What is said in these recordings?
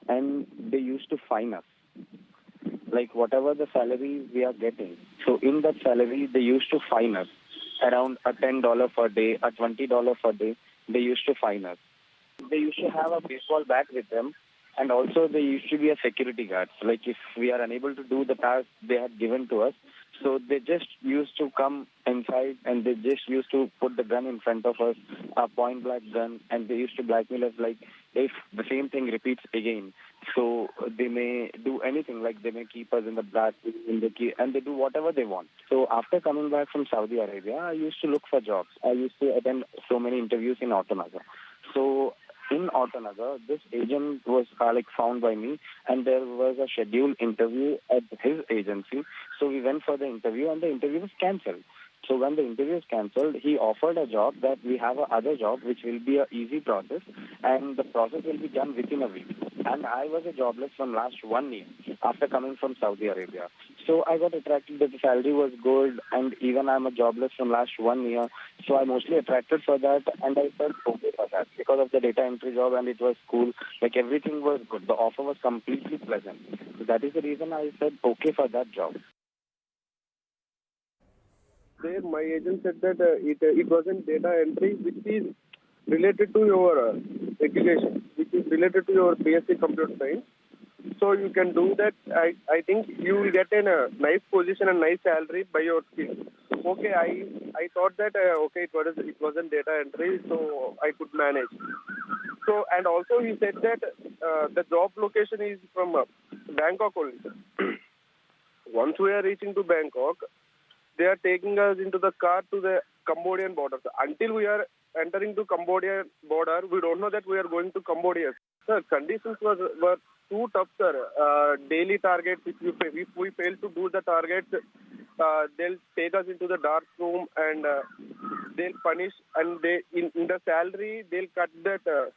and they used to fine us. Like whatever the salary we are getting. So in that salary, they used to fine us around a $10 per day, a $20 per day. They used to fine us. They used to have a baseball bat with them, and also they used to be a security guard. So like if we are unable to do the task they had given to us, so they just used to come inside and they just used to put the gun in front of us, a point blank gun, and they used to blackmail us like if the same thing repeats again. So they may do anything, like they may keep us in the black, and they do whatever they want. So after coming back from Saudi Arabia, I used to look for jobs. I used to attend so many interviews in Autonaga. So in Autonaga, this agent was found by me, and there was a scheduled interview at his agency. So we went for the interview, and the interview was cancelled. So when the interview is cancelled, he offered a job that we have a other job, which will be an easy process, and the process will be done within a week. And I was a jobless from last 1 year after coming from Saudi Arabia. So I got attracted that the salary was good, and even I'm a jobless from last 1 year. So I mostly attracted for that, and I felt okay for that because of the data entry job, and it was cool. Like everything was good. The offer was completely pleasant. So that is the reason I said okay for that job. There, my agent said that it wasn't data entry, which is related to your education, which is related to your BSc Computer Science. So you can do that. I think you will get in a nice position and nice salary by your skills. Okay, I thought that okay, it wasn't data entry, so I could manage. So, and also he said that the job location is from Bangkok only. Once we are reaching to Bangkok, they are taking us into the car to the Cambodian border. So until we are entering to Cambodian border, we don't know that we are going to Cambodia. Sir, conditions were too tough, sir. Daily targets, if we fail to do the targets, they'll take us into the dark room and they'll punish, and they in the salary they'll cut that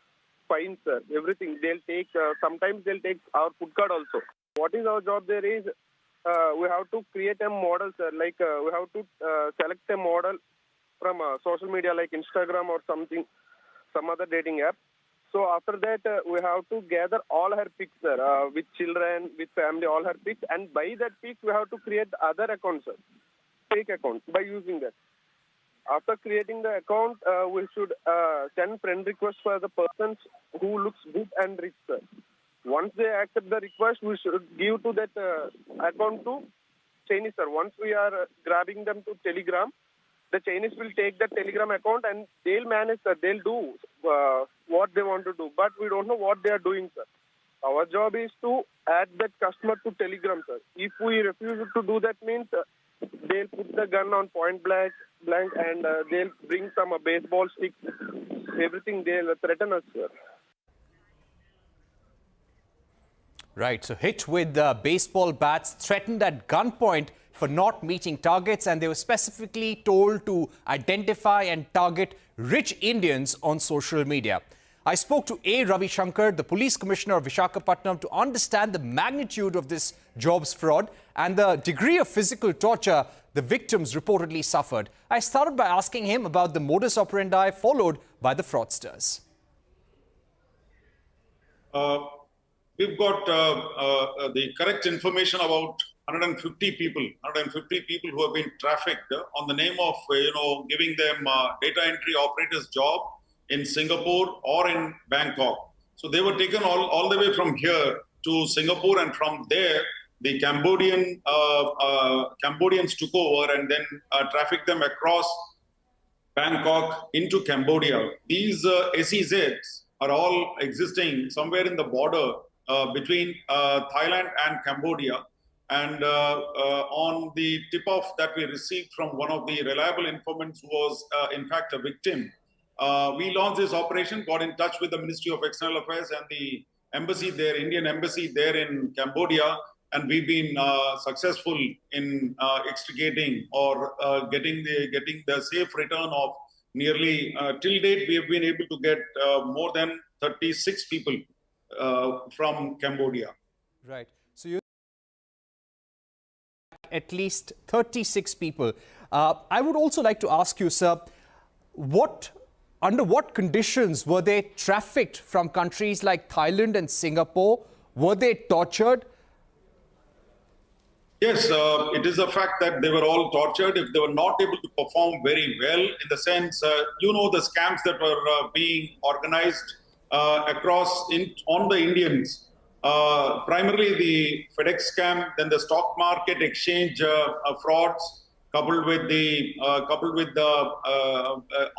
fine, sir. Everything they'll take. Sometimes they'll take our food card also. What is our job there is? We have to create a model, sir. Like we have to select a model from social media like Instagram or something, some other dating app. So after that, we have to gather all her pics, sir, with children, with family, all her pics. And by that pics, we have to create other accounts, sir, fake accounts, by using that. After creating the account, we should send friend requests for the persons who looks good and rich, sir. Once they accept the request, we should give to that account to Chinese, sir. Once we are grabbing them to Telegram, the Chinese will take the Telegram account and they'll manage, sir. They'll do what they want to do. But we don't know what they are doing, sir. Our job is to add that customer to Telegram, sir. If we refuse to do that, means they'll put the gun on point blank and they'll bring some baseball sticks, everything. They'll threaten us, sir. Right, so hit with baseball bats, threatened at gunpoint for not meeting targets, and they were specifically told to identify and target rich Indians on social media. I spoke to A. Ravi Shankar, the police commissioner of Visakhapatnam, to understand the magnitude of this jobs fraud and the degree of physical torture the victims reportedly suffered. I started by asking him about the modus operandi followed by the fraudsters. We've got the correct information about 150 people who have been trafficked on the name of, giving them data entry operators job in Singapore or in Bangkok. So they were taken all the way from here to Singapore, and from there, the Cambodians took over and then trafficked them across Bangkok into Cambodia. These SEZs are all existing somewhere in the border between Thailand and Cambodia. And on the tip-off that we received from one of the reliable informants who was in fact a victim, we launched this operation, got in touch with the Ministry of External Affairs and the embassy there, Indian embassy there in Cambodia, and we've been successful in extricating or getting the safe return of nearly, till date, we have been able to get more than 36 people from Cambodia. Right. So you at least 36 people. I would also like to ask you, sir, under what conditions were they trafficked from countries like Thailand and Singapore Were they tortured? Yes, it is a fact that they were all tortured if they were not able to perform very well, in the sense, the scams that were being organized on the Indians. Primarily the FedEx scam, then the stock market exchange frauds, coupled with the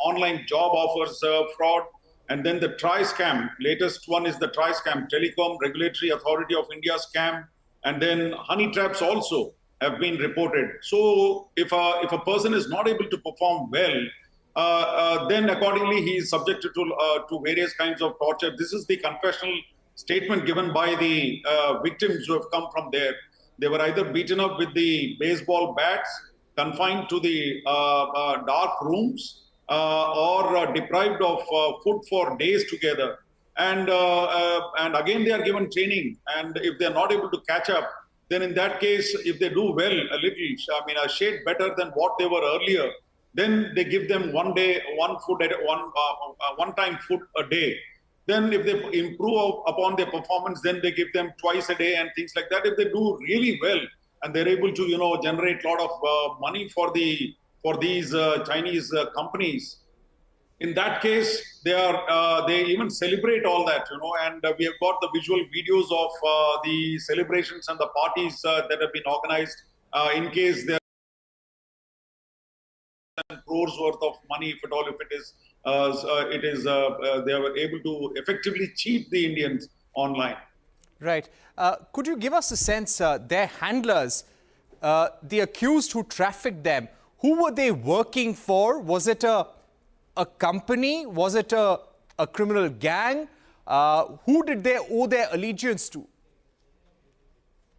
online job offers fraud, and then the TRI scam. Latest one is the TRI scam, Telecom Regulatory Authority of India scam. And then honey traps also have been reported. So if a person is not able to perform well, then accordingly he is subjected to various kinds of torture. This is the confessional statement given by the victims who have come from there. They were either beaten up with the baseball bats, confined to the dark rooms, or deprived of food for days together. And again, they are given training. And if they are not able to catch up, then in that case, if they do well a little, a shade better than what they were earlier, then they give them one time food a day. Then if they improve upon their performance, then they give them twice a day and things like that. If they do really well and they're able to, generate a lot of money for these Chinese companies, in that case, they even celebrate all that, and we have got the visual videos of the celebrations and the parties that have been organized in case there are crores worth of money, if at all, if they were able to effectively cheat the Indians online. Right. Could you give us a sense, their handlers, the accused who trafficked them, who were they working for? Was it a company? Was it a criminal gang? Who did they owe their allegiance to?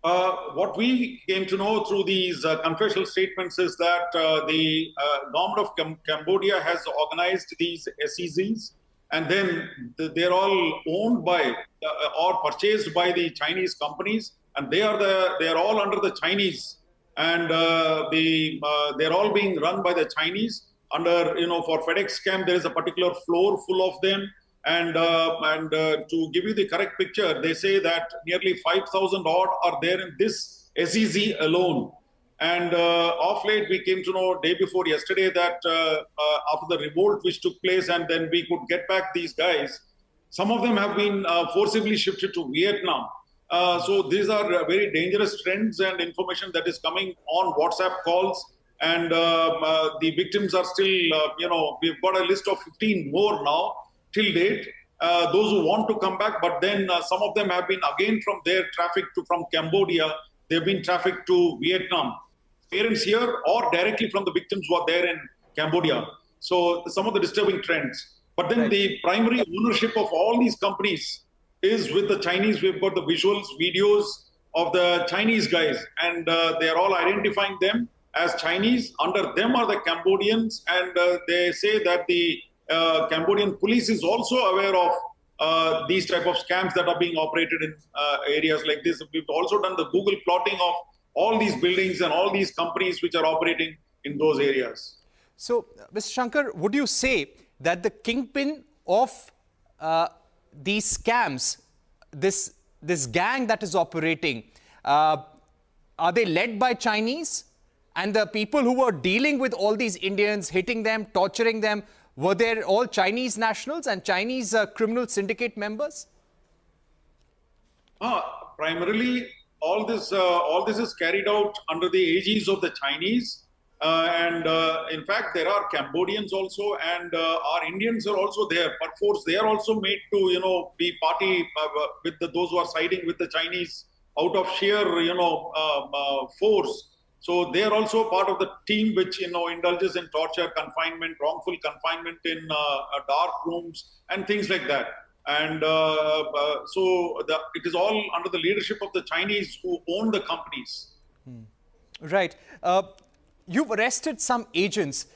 What we came to know through these confessional statements is that the government of Cambodia has organized these SEZs, and then they're all owned by or purchased by the Chinese companies, and they are all under the Chinese, and they're all being run by the Chinese. Under, for FedEx scam, there is a particular floor full of them. And to give you the correct picture, they say that nearly 5,000 odd are there in this SEZ alone. And of late, we came to know day before yesterday that after the revolt which took place, and then we could get back these guys, some of them have been forcibly shifted to Vietnam. So these are very dangerous trends and information that is coming on WhatsApp calls. And the victims are still, we've got a list of 15 more now till date, those who want to come back. But then some of them have been again from their from Cambodia, they've been trafficked to Vietnam. Parents here or directly from the victims who are there in Cambodia. So some of the disturbing trends. But then the primary ownership of all these companies is with the Chinese. We've got the visuals, videos of the Chinese guys, and they are all identifying them as Chinese. Under them are the Cambodians, and they say that the Cambodian police is also aware of these type of scams that are being operated in areas like this. We've also done the Google plotting of all these buildings and all these companies which are operating in those areas. So, Mr. Shankar, would you say that the kingpin of these scams, this gang that is operating, are they led by Chinese? And the people who were dealing with all these Indians, hitting them, torturing them, were they all Chinese nationals and Chinese criminal syndicate members? Primarily, all this is carried out under the aegis of the Chinese. And in fact, there are Cambodians also, and our Indians are also there. But force, they are also made to, be party with those who are siding with the Chinese out of sheer, force. So they are also part of the team which, indulges in torture, confinement, wrongful confinement in dark rooms and things like that. And it is all under the leadership of the Chinese who own the companies. Right. You've arrested some agents.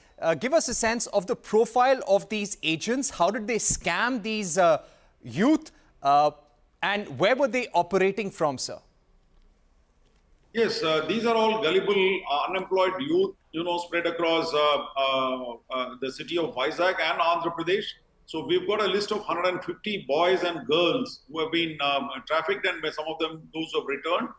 Give us a sense of the profile of these agents. How did they scam these youth? And where were they operating from, sir? Yes, these are all gullible, unemployed youth, spread across the city of Vizag and Andhra Pradesh. So we've got a list of 150 boys and girls who have been trafficked, and some of them those who have returned.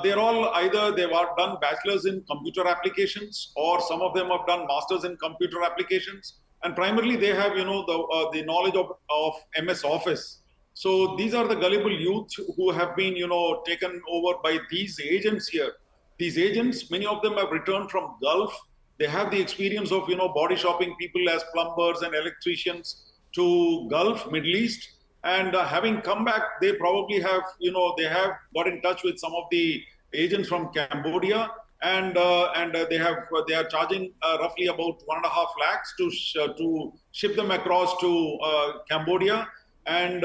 They're all either they've done bachelors in computer applications, or some of them have done masters in computer applications, and primarily they have the knowledge of MS Office. So these are the gullible youth who have been taken over by these agents here. These agents, many of them have returned from Gulf. They have the experience of body shopping people as plumbers and electricians to Gulf, Middle East, and having come back, they probably have they have got in touch with some of the agents from Cambodia, and they are charging roughly about 1.5 lakhs to ship them across to Cambodia. And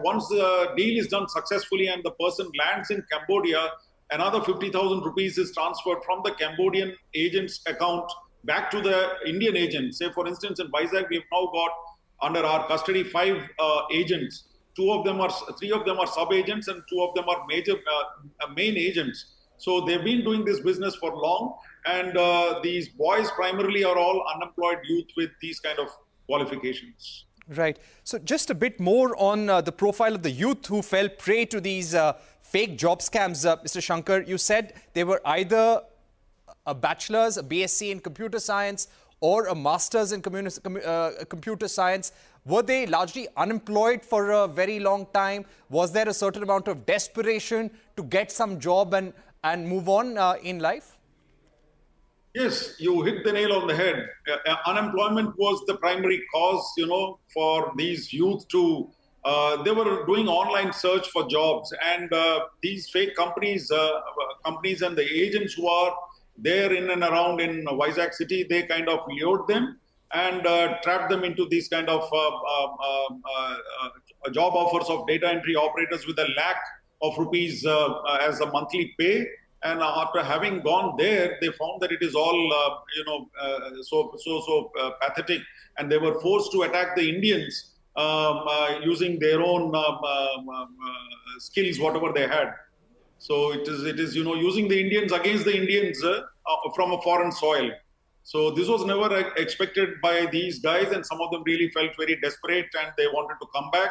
once the deal is done successfully and the person lands in Cambodia, another 50,000 rupees is transferred from the Cambodian agent's account back to the Indian agent. Say, for instance, in Vizag, we have now got under our custody 5 agents. Three of them are sub-agents, and 2 of them are major main agents. So they've been doing this business for long, and these boys primarily are all unemployed youth with these kind of qualifications. Right. So just a bit more on the profile of the youth who fell prey to these fake job scams. Mr. Shankar, you said they were either a bachelor's, a BSc in computer science, or a master's in computer science. Were they largely unemployed for a very long time? Was there a certain amount of desperation to get some job and move on in life? Yes, you hit the nail on the head. Unemployment was the primary cause, for these youth to, they were doing online search for jobs, and these fake companies and the agents who are there in and around in Vizag city, they kind of lured them and trapped them into these kind of job offers of data entry operators with a lakh of rupees as a monthly pay. And after having gone there, they found that it is all, so pathetic, and they were forced to attack the Indians using their own skills, whatever they had. So it is using the Indians against the Indians from a foreign soil. So this was never expected by these guys, and some of them really felt very desperate and they wanted to come back.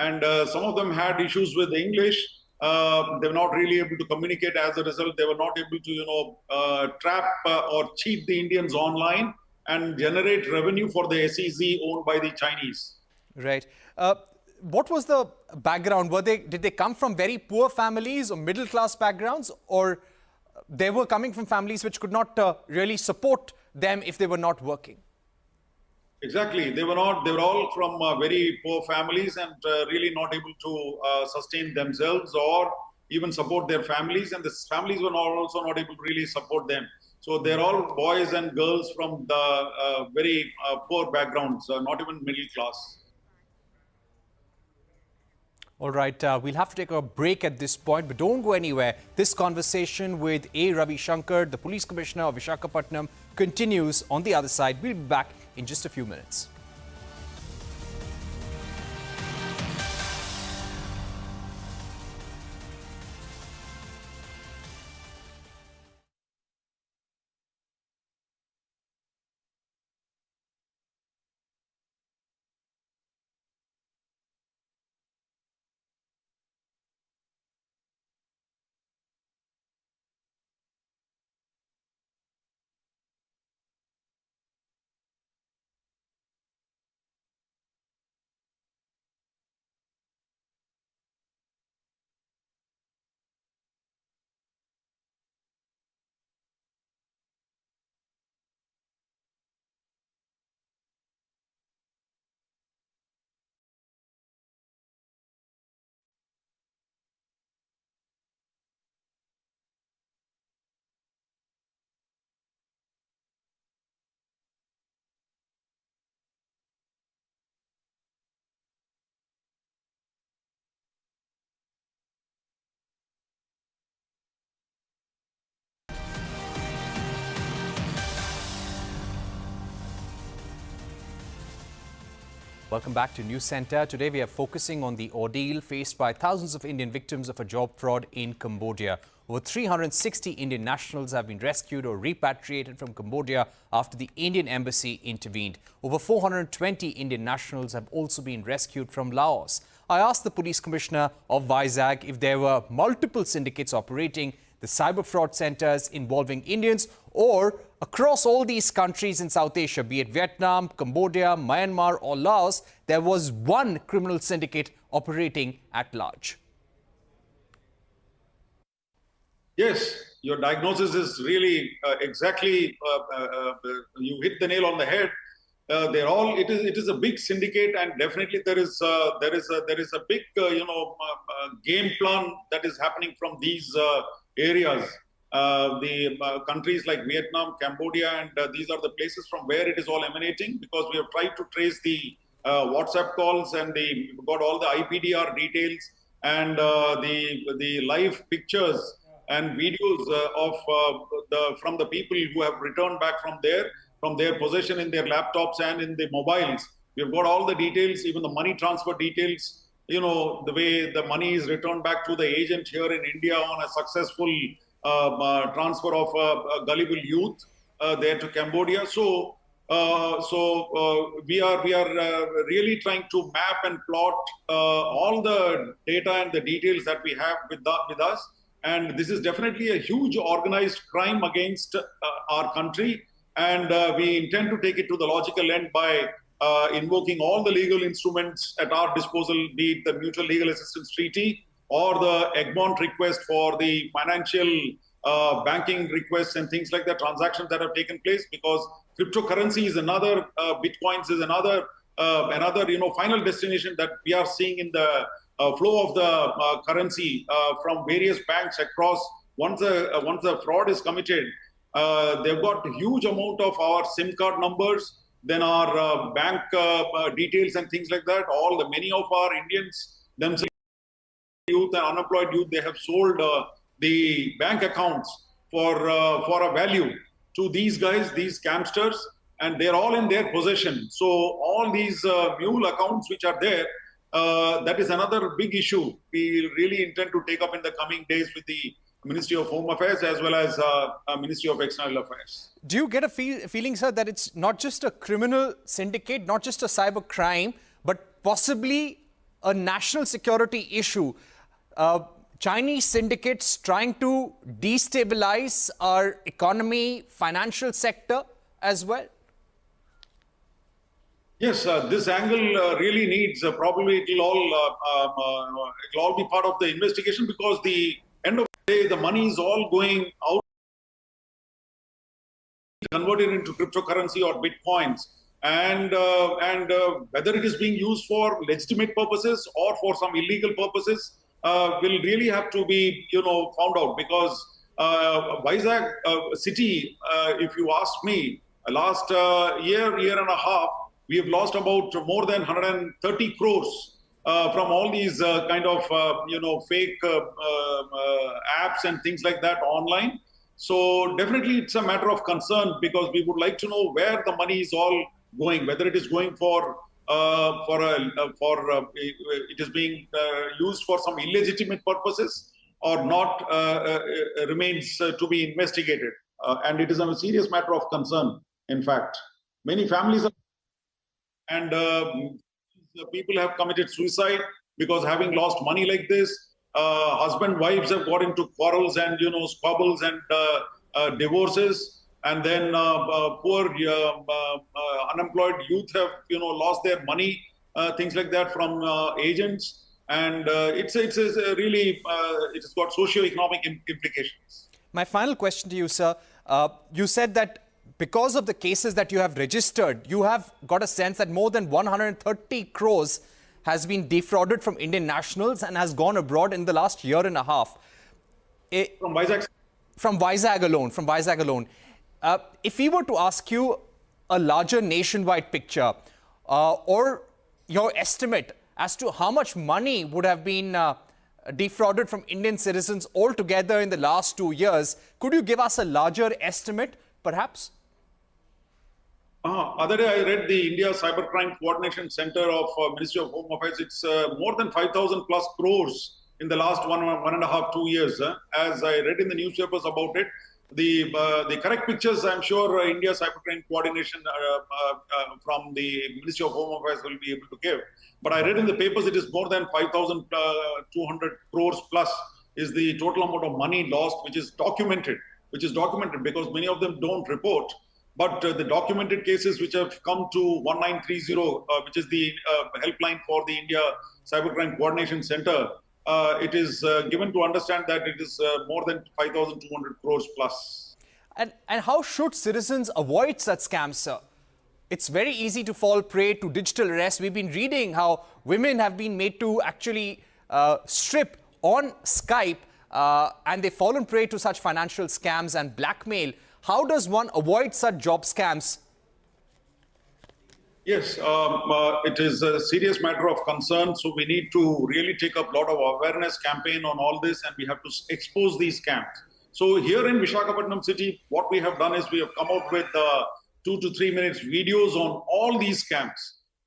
And some of them had issues with English. They were not really able to communicate. As a result, they were not able to, trap or cheat the Indians online and generate revenue for the SEZ owned by the Chinese. Right. What was the background? Did they come from very poor families or middle class backgrounds, or they were coming from families which could not really support them if they were not working? Exactly. They were not. They were all from very poor families and really not able to sustain themselves or even support their families. And the families were also not able to really support them. So they're all boys and girls from the very poor backgrounds, not even middle class. All right, we'll have to take a break at this point, but don't go anywhere. This conversation with A. Ravi Shankar, the Police Commissioner of Visakhapatnam, continues on the other side. We'll be back in just a few minutes. Welcome back to News Center. Today we are focusing on the ordeal faced by thousands of Indian victims of a job fraud in Cambodia. Over 360 Indian nationals have been rescued or repatriated from Cambodia after the Indian embassy intervened. Over 420 Indian nationals have also been rescued from Laos. I asked the police commissioner of Vizag if there were multiple syndicates operating the cyber fraud centers involving Indians or across all these countries in South Asia, be it Vietnam, Cambodia, Myanmar or Laos, there was one criminal syndicate operating at large. Yes, your diagnosis is really exactly, you hit the nail on the head. It is a big syndicate, and definitely there is a big game plan that is happening from these areas. The countries like Vietnam, Cambodia, and these are the places from where it is all emanating, because we have tried to trace the WhatsApp calls, and we've got all the IPDR details and the live pictures and videos from the people who have returned back from their possession in their laptops and in the mobiles. We've got all the details, even the money transfer details, the way the money is returned back to the agent here in India on a successful transfer of gullible youth there to Cambodia. So we are really trying to map and plot all the data and the details that we have with us. And this is definitely a huge organized crime against our country. And we intend to take it to the logical end by invoking all the legal instruments at our disposal, be it the Mutual Legal Assistance Treaty or the Egmont request for the financial banking requests and things like that, transactions that have taken place, because cryptocurrency is another, Bitcoins is another final destination that we are seeing in the flow of the currency from various banks across. Once the fraud is committed, they've got a huge amount of our SIM card numbers, then our bank details and things like that. Many of our Indians themselves, youth and unemployed youth, they have sold the bank accounts for a value to these guys, these scamsters, and they're all in their possession. So all these mule accounts which are there, that is another big issue we really intend to take up in the coming days with the Ministry of Home Affairs as well as Ministry of External Affairs. Do you get a feeling, sir, that it's not just a criminal syndicate, not just a cyber crime, but possibly a national security issue? Chinese syndicates trying to destabilize our economy, financial sector as well? Yes, this angle really needs, probably it will all be part of the investigation, because the end of the day, the money is all going out, converted into cryptocurrency or Bitcoins. And whether it is being used for legitimate purposes or for some illegal purposes will really have to be, found out, because Vizag city, if you ask me, last year and a half, we have lost about more than 130 crores from all these fake apps and things like that online. So definitely it's a matter of concern, because we would like to know where the money is all going, whether it is going it is being used for some illegitimate purposes or not, remains to be investigated. And it is a serious matter of concern, in fact. Many families and people have committed suicide because having lost money like this, husband wives have got into quarrels and squabbles and divorces, and then poor unemployed youth have lost their money, things like that, from agents, and it's really it has got socio-economic implications. My final question to you, sir. You said that because of the cases that you have registered, you have got a sense that more than 130 crores has been defrauded from Indian nationals and has gone abroad in the last year and a half. From Vizag? From Vizag alone. If we were to ask you a larger nationwide picture or your estimate as to how much money would have been defrauded from Indian citizens altogether in the last 2 years, could you give us a larger estimate, perhaps? Other day I read the India Cybercrime Coordination Center of Ministry of Home Affairs. It's more than 5,000 plus crores in the last one and a half, 2 years. As I read in the newspapers about it, the correct pictures, I'm sure India Cybercrime Coordination from the Ministry of Home Affairs will be able to give. But I read in the papers it is more than 5,200 crores plus is the total amount of money lost, which is documented because many of them don't report. But the documented cases which have come to 1930, which is the helpline for the India Cybercrime Coordination Center, it is given to understand that it is more than 5,200 crores plus. And how should citizens avoid such scams, sir? It's very easy to fall prey to digital arrest. We've been reading how women have been made to actually strip on Skype and they've fallen prey to such financial scams and blackmail. How does one avoid such job scams? Yes, it is a serious matter of concern. So we need to really take up a lot of awareness campaign on all this, and we have to expose these scams. So here in Visakhapatnam city, what we have done is we have come out with 2 to 3 minutes videos on all these scams,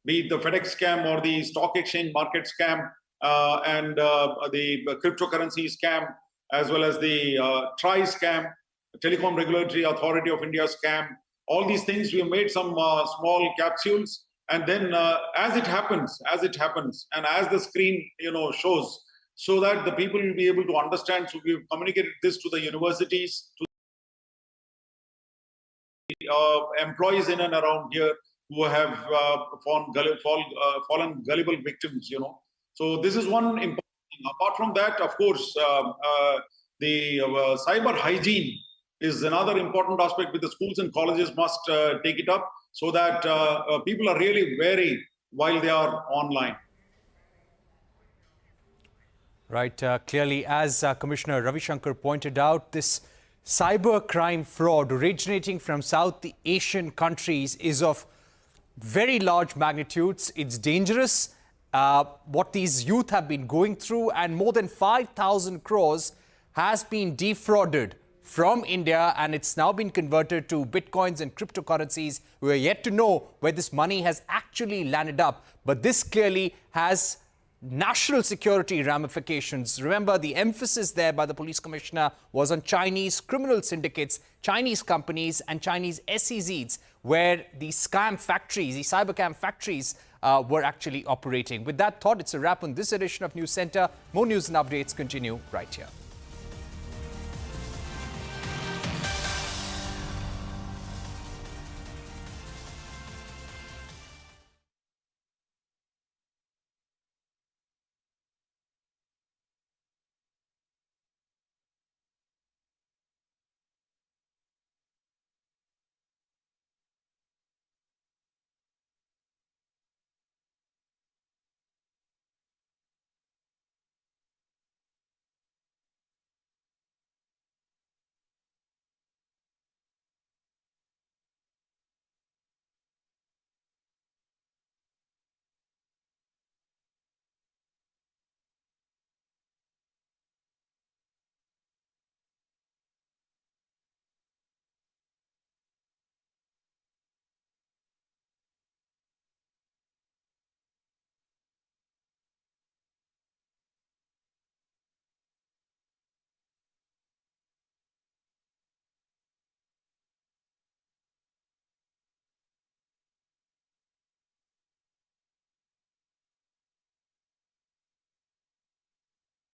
be it the FedEx scam or the stock exchange market scam and the cryptocurrency scam, as well as the TRI scam, Telecom Regulatory Authority of India scam. All these things, we have made some small capsules, and then as it happens, and as the screen shows, so that the people will be able to understand. So we've communicated this to the universities, to employees in and around here who have fallen gullible victims. So this is one important thing. Apart from that, of course, the cyber hygiene is another important aspect which the schools and colleges must take it up, so that people are really wary while they are online. Right. Clearly, as Commissioner Ravi Shankar pointed out, this cyber crime fraud originating from South Asian countries is of very large magnitudes. It's dangerous, what these youth have been going through, and more than 5,000 crores has been defrauded from India, and it's now been converted to bitcoins and cryptocurrencies. We are yet to know where this money has actually landed up, but this clearly has national security ramifications. Remember, the emphasis there by the police commissioner was on Chinese criminal syndicates, Chinese companies and Chinese SEZs, where the scam factories, the cybercam factories were actually operating. With that thought, it's a wrap on this edition of News Center. More news and updates continue right here.